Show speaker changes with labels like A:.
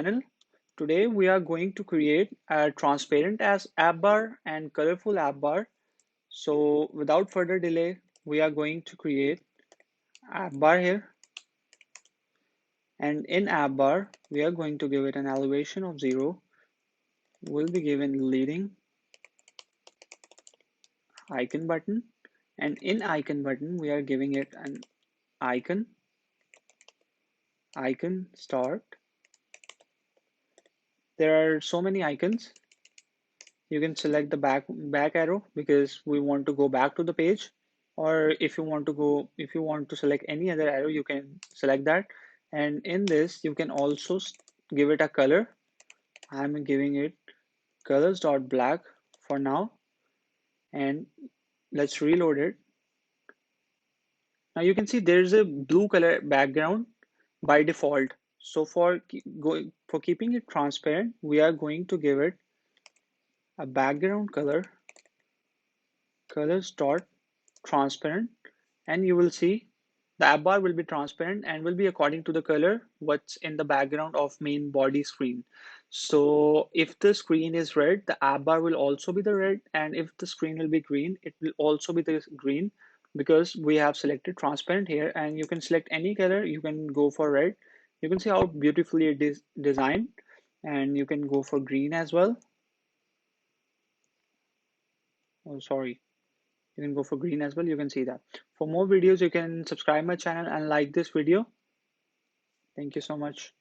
A: channel. Today we are going to create a transparent as app bar and colorful app bar. So without further delay, we are going to create app bar here. And in app bar, we are going to give it an elevation of 0. We'll be given leading icon button. And in icon button, we are giving it an icon, icon start. There are so many icons. You can select the back arrow because we want to go back to the page, or if you want to select any other arrow, you can select that. And in this you can also give it a color. I'm giving it colors.black for now, and let's reload it. Now you can see there's a blue color background by default. So for keeping it transparent, we are going to give it a background color, colors dot transparent, and you will see the app bar will be transparent and will be according to the color what's in the background of main body screen. So if the screen is red, the app bar will also be the red, and if the screen will be green, it will also be the green, because we have selected transparent here. And you can select any color, you can go for red. You can see how beautifully it is designed, and you can go for green as well. Oh, sorry. You can go for green as well. You can see that. For more videos, you can subscribe my channel and like this video. Thank you so much.